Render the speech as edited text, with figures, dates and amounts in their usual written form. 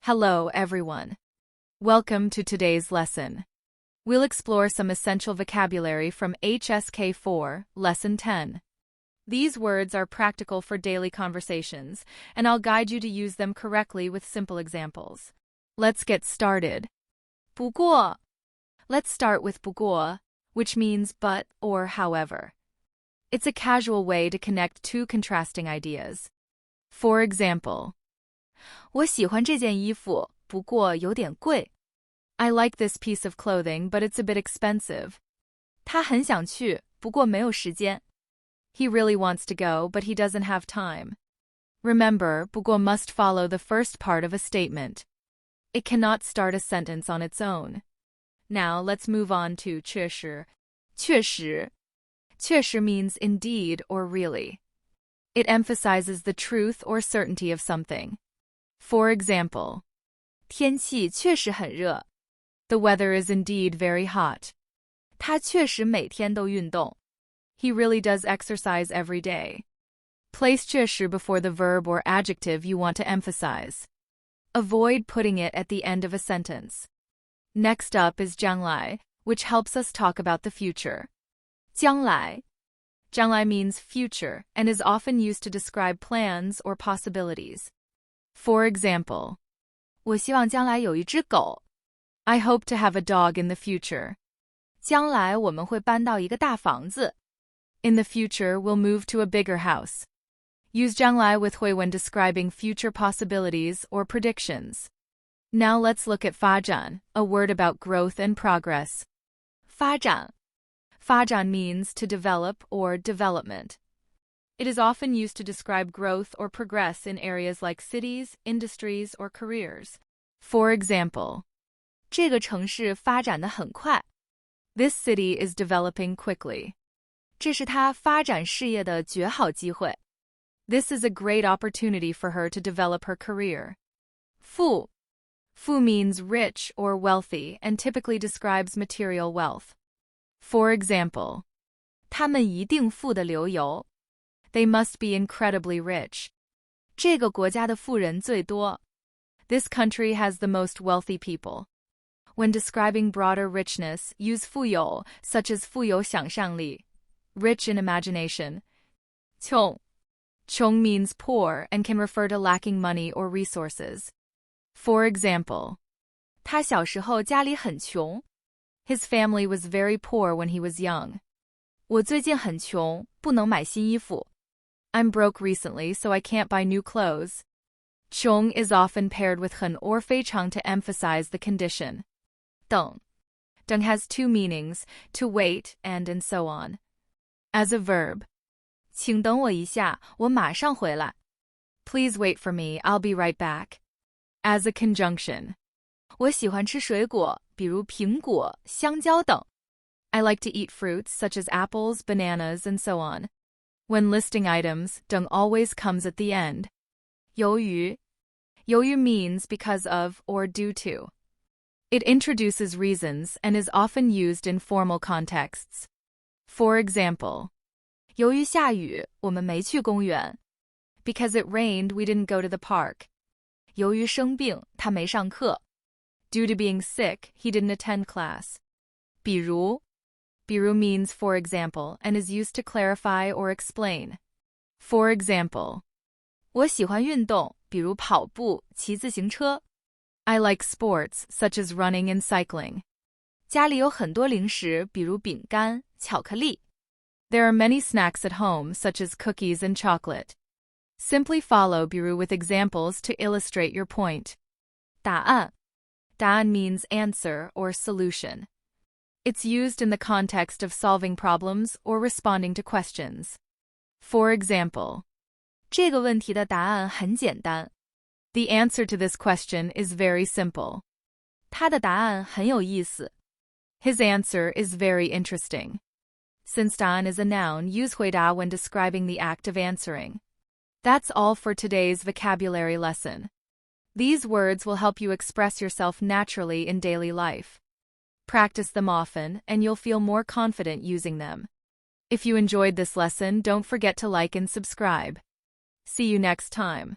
Hello, everyone. Welcome to today's lesson. We'll explore some essential vocabulary from HSK 4, Lesson 10. These words are practical for daily conversations, and I'll guide you to use them correctly with simple examples. Let's get started. 不过. Let's start with 不过, which means but or however. It's a casual way to connect two contrasting ideas. For example, 我喜欢这件衣服，不过有点贵。I like this piece of clothing, but it's a bit expensive. 他很想去，不过没有时间。He really wants to go, but he doesn't have time. Remember, 不过 must follow the first part of a statement. It cannot start a sentence on its own. Now let's move on to 确实. 确实. 确实 means indeed or really. It emphasizes the truth or certainty of something. For example, 天气确实很热. The weather is indeed very hot. 他确实每天都运动. He really does exercise every day. Place 确实 before the verb or adjective you want to emphasize. Avoid putting it at the end of a sentence. Next up is 将来, which helps us talk about the future. 将来. 将来 means future and is often used to describe plans or possibilities. For example, 我希望将来有一只狗. I hope to have a dog in the future. 将来我们会搬到一个大房子. In the future, we'll move to a bigger house. Use 将来with会when describing future possibilities or predictions. Now let's look at 发展, a word about growth and progress. 发展. 发展 means to develop or development. It is often used to describe growth or progress in areas like cities, industries, or careers. For example, 这个城市发展得很快. This city is developing quickly. 这是她发展事业的绝好机会. This is a great opportunity for her to develop her career. 富. Fu means rich or wealthy and typically describes material wealth. For example, 他们一定富得流油. They must be incredibly rich. 这个国家的富人最多. This country has the most wealthy people. When describing broader richness, use 富有, such as 富有想象力, rich in imagination. 穷.穷 means poor and can refer to lacking money or resources. For example, 他小时候家里很穷. His family was very poor when he was young. 我最近很穷，不能买新衣服. I'm broke recently, so I can't buy new clothes. 穷 is often paired with 很 or 非常 to emphasize the condition. 等. 等 has two meanings, to wait and so on. As a verb, 请等我一下，我马上回来. Please wait for me, I'll be right back. As a conjunction, 我喜欢吃水果，比如苹果、香蕉等. I like to eat fruits such as apples, bananas, and so on. When listing items, 等 always comes at the end. 由于. Youyu means because of or due to. It introduces reasons and is often used in formal contexts. For example, 由于下雨，我们没去公园. Because it rained, we didn't go to the park. 由于生病，他没上课. Due to being sick, he didn't attend class. 比如. Biru means for example and is used to clarify or explain. For example, 我喜欢运动，比如跑步、骑自行车. I like sports, such as running and cycling. 家里有很多零食，比如饼干、巧克力. There are many snacks at home, such as cookies and chocolate. Simply follow Biru with examples to illustrate your point. 答案. 答案 means answer or solution. It's used in the context of solving problems or responding to questions. For example, 这个问题的答案很简单. The answer to this question is very simple. 他的答案很有意思. His answer is very interesting. Since 答案 is a noun, use 回答 when describing the act of answering. That's all for today's vocabulary lesson. These words will help you express yourself naturally in daily life. Practice them often, and you'll feel more confident using them. If you enjoyed this lesson, don't forget to like and subscribe. See you next time.